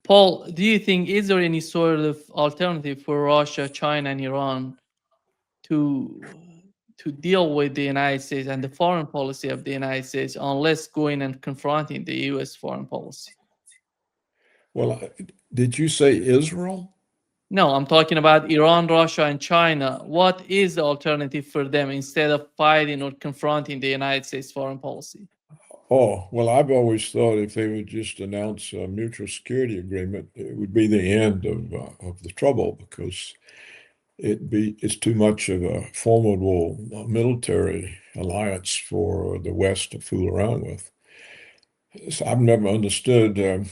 Paul, do you think is there any sort of alternative for Russia, China, and Iran to to deal with the United States and the foreign policy of the United States, unless going and confronting the U.S. foreign policy? Well, did you say Israel? No, I'm talking about Iran, Russia, and China. What is the alternative for them instead of fighting or confronting the United States foreign policy? Oh, well, I've always thought if they would just announce a mutual security agreement, it would be the end of the trouble because it's too much of a formidable military alliance for the West to fool around with. So I've never understood, and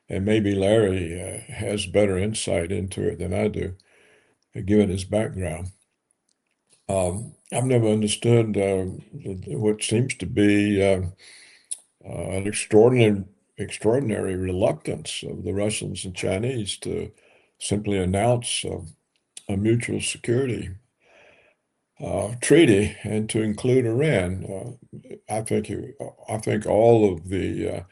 maybe Larry has better insight into it than I do, given his background. I've never understood what seems to be an extraordinary reluctance of the Russians and Chinese to simply announce a mutual security treaty and to include Iran. I think all of they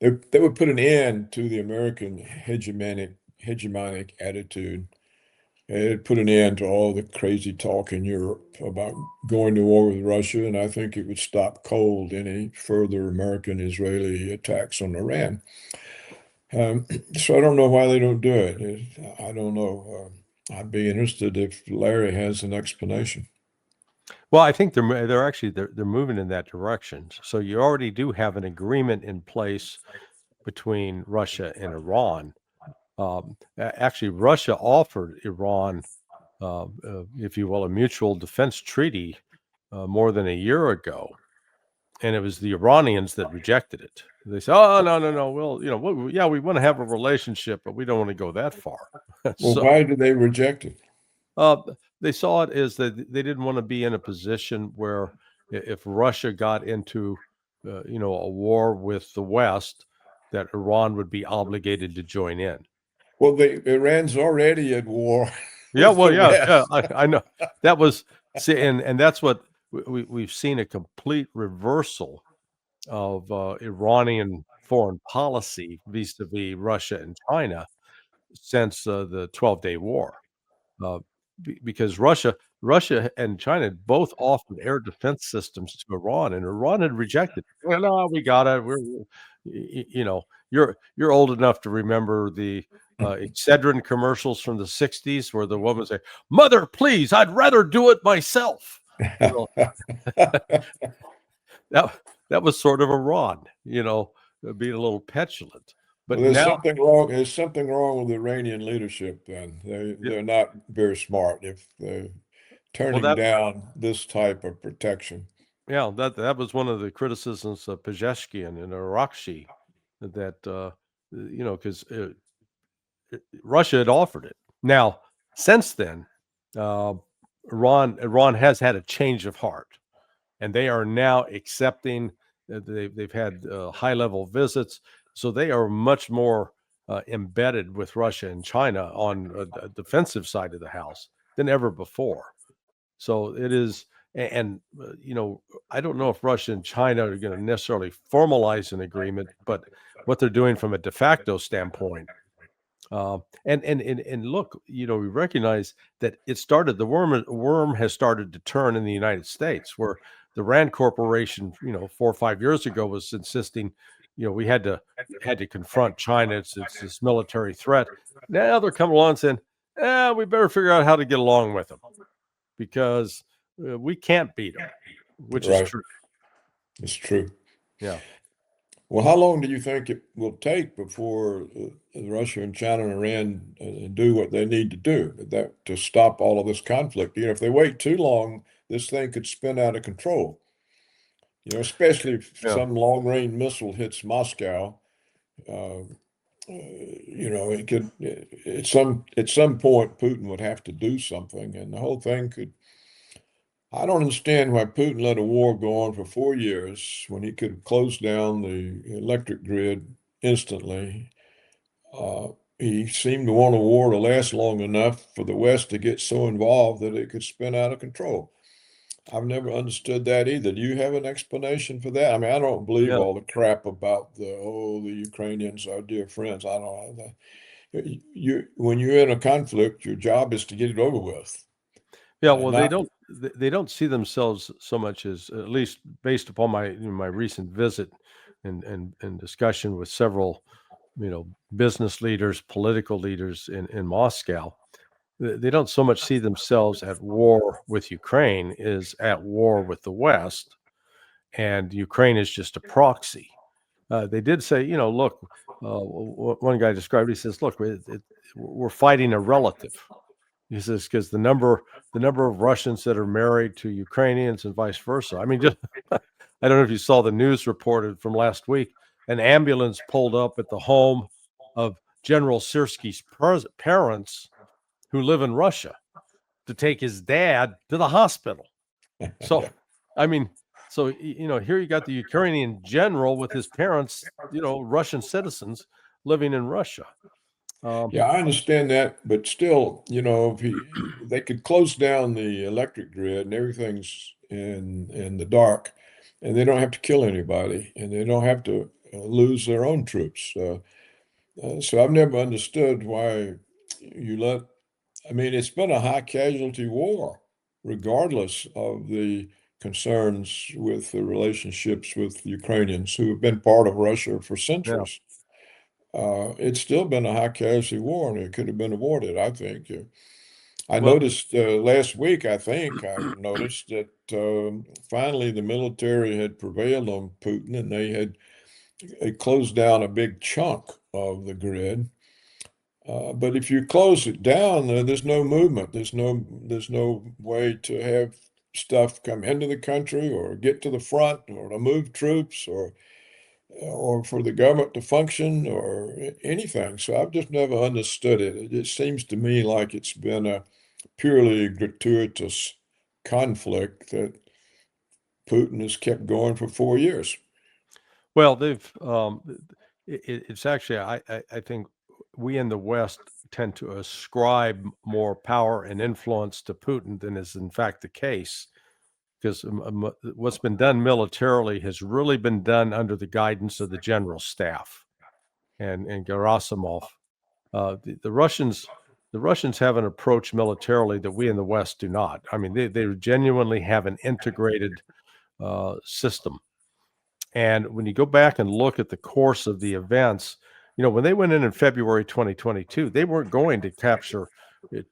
would put an end to the American hegemonic attitude. It put an end to all the crazy talk in Europe about going to war with Russia, and I think it would stop cold any further American-Israeli attacks on Iran. So I don't know why they don't do it. I don't know. I'd be interested if Larry has an explanation. Well, I think they're moving in that direction. So you already do have an agreement in place between Russia and Iran. Actually, Russia offered Iran, if you will, a mutual defense treaty more than a year ago, and it was the Iranians that rejected it. They said, "Oh, no. Well, we want to have a relationship, but we don't want to go that far." Well, why did they reject it? They saw it as that they didn't want to be in a position where if Russia got into, a war with the West, that Iran would be obligated to join in. Well, Iran's already at war. Yeah, well, yeah, I know. That was and that's what we've seen, a complete reversal of Iranian foreign policy vis-a-vis Russia and China since the 12-day war. Because Russia and China both offered air defense systems to Iran, and Iran had rejected. Well, no, we got it. You're old enough to remember the Excedrin commercials from the '60s, where the woman say, "Mother, please, I'd rather do it myself." That was sort of Iran, being a little petulant. But well, now something wrong. There's something wrong with the Iranian leadership. Then they're not very smart if they're turning down this type of protection. Yeah, that was one of the criticisms of Pezeshkian and Arakshi, that because Russia had offered it. Now, since then, Iran has had a change of heart, and they are now accepting. They've had high-level visits, so they are much more embedded with Russia and China on the defensive side of the house than ever before. So it is, and I don't know if Russia and China are going to necessarily formalize an agreement, but what they're doing from a de facto standpoint. And look, we recognize that the worm has started to turn in the United States, where the Rand Corporation, 4 or 5 years ago, was insisting, we had to confront China. It's this military threat. Now they're coming along saying, we better figure out how to get along with them, because we can't beat them, which is true. It's true. Yeah. Well, how long do you think it will take before Russia and China and Iran do what they need to do to stop all of this conflict? If they wait too long, this thing could spin out of control. Especially if some long-range missile hits Moscow. It could at some point Putin would have to do something, and the whole thing could. I don't understand why Putin let a war go on for 4 years when he could have closed down the electric grid instantly. He seemed to want a war to last long enough for the West to get so involved that it could spin out of control. I've never understood that either. Do you have an explanation for that? I mean, I don't believe Yeah. all the crap about the Ukrainians are dear friends. I don't know. When you're in a conflict, your job is to get it over with. Yeah, well, Not they don't see themselves so much as, at least based upon my recent visit and discussion with several, business leaders, political leaders in Moscow. They don't so much see themselves at war with Ukraine as at war with the West, and Ukraine is just a proxy. They did say, look, one guy described it, he says, look, we're fighting a relative. He says, because the number of Russians that are married to Ukrainians and vice versa. I mean, just I don't know if you saw the news reported from last week. An ambulance pulled up at the home of General Sirski's parents who live in Russia to take his dad to the hospital. So, I mean, so here you got the Ukrainian general with his parents, Russian citizens living in Russia. Yeah, I understand that, but still, if they could close down the electric grid and everything's in the dark, and they don't have to kill anybody, and they don't have to lose their own troops. So I've never understood why you let. I mean, it's been a high casualty war, regardless of the concerns with the relationships with Ukrainians who have been part of Russia for Yeah. centuries. It's still been a high casualty war, and it could have been avoided, I think. I Well, noticed last week, I noticed that finally the military had prevailed on Putin, and they closed down a big chunk of the grid. But if you close it down, there's no movement. There's no way to have stuff come into the country or get to the front or to move troops or for the government to function or anything. So I've just never understood it. It just seems to me like it's been a purely gratuitous conflict that Putin has kept going for 4 years. well, it's actually, I think we in the West tend to ascribe more power and influence to Putin than is in fact the case, because what's been done militarily has really been done under the guidance of the general staff and Gerasimov. The Russians have an approach militarily that we in the West do not. I mean, they genuinely have an integrated system. And when you go back and look at the course of the events, when they went in February 2022, they weren't going to capture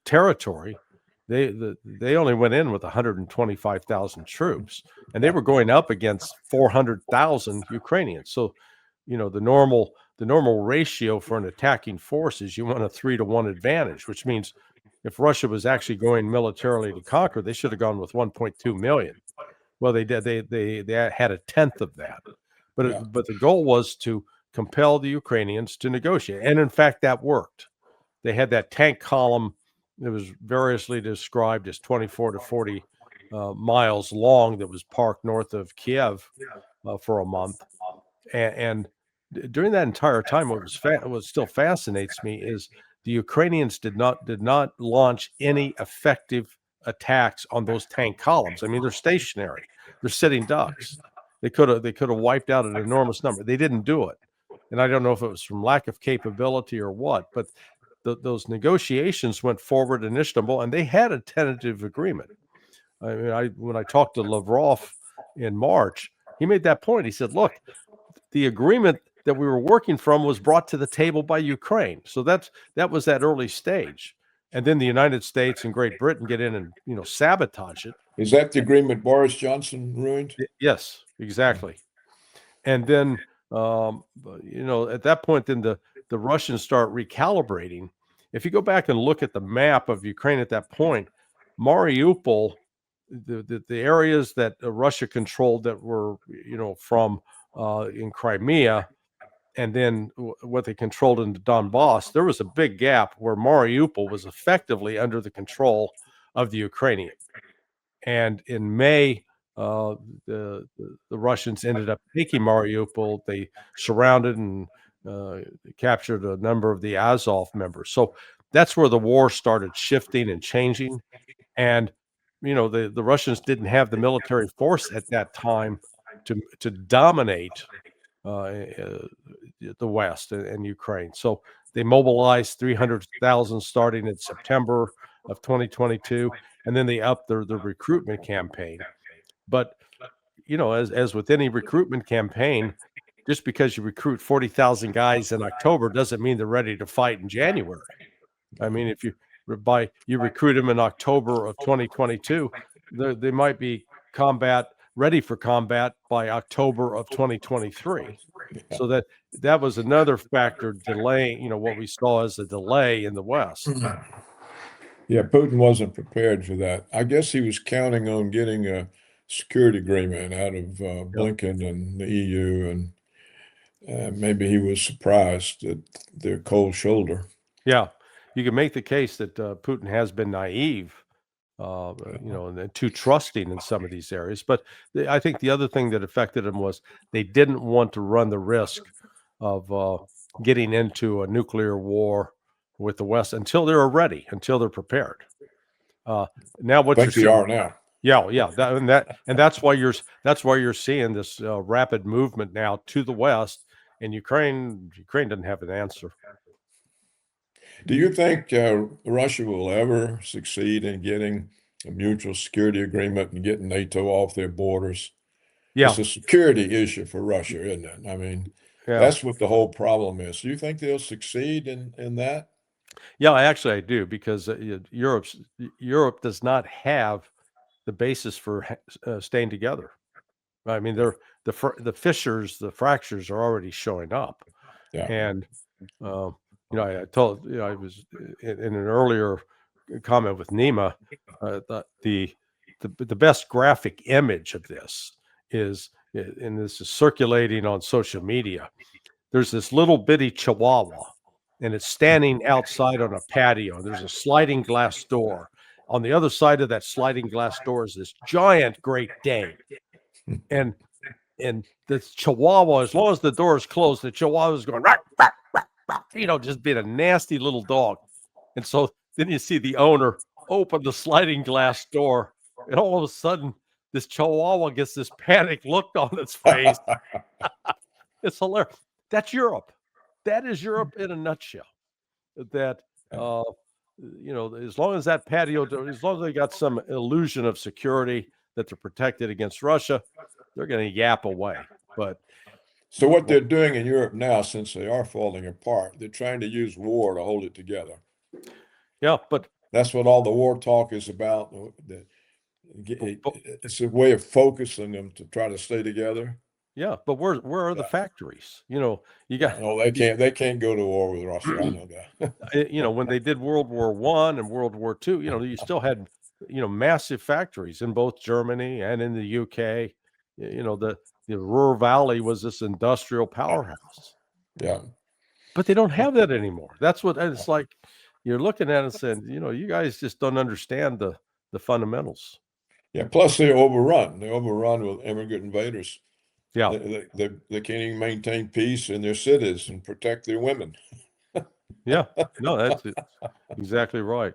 territory. They only went in with 125,000 troops, and they were going up against 400,000 Ukrainians. So, the normal ratio for an attacking force is you want a 3-to-1 advantage, which means if Russia was actually going militarily to conquer, they should have gone with 1.2 million. Well, they did. They had a tenth of that, Yeah. but the goal was to compel the Ukrainians to negotiate, and in fact, that worked. They had that tank column that was variously described as 24 to 40 miles long that was parked north of Kiev for a month, and during that entire time, what still fascinates me is the Ukrainians did not launch any effective attacks on those tank columns. I mean, they're stationary, they're sitting ducks. They could have wiped out an enormous number. They didn't do it, and I don't know if it was from lack of capability or what, but those negotiations went forward in Istanbul, and they had a tentative agreement. I mean, when I talked to Lavrov in March, he made that point. He said, "Look, the agreement that we were working from was brought to the table by Ukraine. So that was that early stage. And then the United States and Great Britain get in and sabotage it. Is that the agreement Boris Johnson ruined? Yes, exactly. And then at that point, then the Russians start recalibrating. If you go back and look at the map of Ukraine at that point, Mariupol, the areas that Russia controlled that were from in Crimea, and then what they controlled in the Donbass, there was a big gap where Mariupol was effectively under the control of the Ukrainian. And in May, the Russians ended up taking Mariupol. They surrounded and captured a number of the Azov members. So that's where the war started shifting and changing. And the Russians didn't have the military force at that time to dominate the West and Ukraine. So they mobilized 300,000 starting in September of 2022, and then they upped their recruitment campaign. But as with any recruitment campaign, just because you recruit 40,000 guys in October doesn't mean they're ready to fight in January. I mean, if you recruit them in October of 2022, they might be ready for combat by October of 2023. So that was another factor delaying, what we saw as a delay in the West. Yeah, Putin wasn't prepared for that. I guess he was counting on getting a security agreement out of Blinken and the EU, and maybe he was surprised at their cold shoulder. Yeah, you can make the case that Putin has been naive, and too trusting in some of these areas. But I think the other thing that affected him was they didn't want to run the risk of getting into a nuclear war with the West until they're ready, until they're prepared. Now, what I think they are now. Yeah, that's why you're seeing this rapid movement now to the West, and Ukraine doesn't have an answer. Do you think Russia will ever succeed in getting a mutual security agreement and getting NATO off their borders? Yeah, It's a security issue for Russia, isn't it? I mean, yeah, that's what the whole problem is. Do you think they'll succeed in that? yeah. Actually, I do, because Europe does not have the basis for staying together. I mean, the fissures, the fractures are already showing up, Yeah. and I told I was in an earlier comment with Nima, the best graphic image of this is, and this is circulating on social media. There's this little bitty chihuahua, and it's standing outside on a patio. There's a sliding glass door. On the other side of that sliding glass door is this giant Great Dane, and the chihuahua, as long as the door is closed, the chihuahua is going, just being a nasty little dog. And so then you see the owner open the sliding glass door, and all of a sudden, this chihuahua gets this panic look on its face. It's hilarious. That's Europe. That is Europe in a nutshell. That, as long as that patio, as long as they got some illusion of security that they're protected against Russia, they're going to yap away. But So what they're doing in Europe now, since they are falling apart, they're trying to use war to hold it together. yeah, but That's what all the war talk is about. It's a way of focusing them to try to stay together. yeah, but where are the factories? You got No, they can't go to war with Russia. I know that. when they did World War I and World War II, you still had massive factories in both Germany and in the UK. The Ruhr Valley was this industrial powerhouse. Yeah. But they don't have that anymore. That's what it's like. You're looking at it and saying, you guys just don't understand the fundamentals. Yeah. Plus, they're overrun. They're overrun with immigrant invaders. Yeah. They can't even maintain peace in their cities and protect their women. Yeah. No, that's exactly right.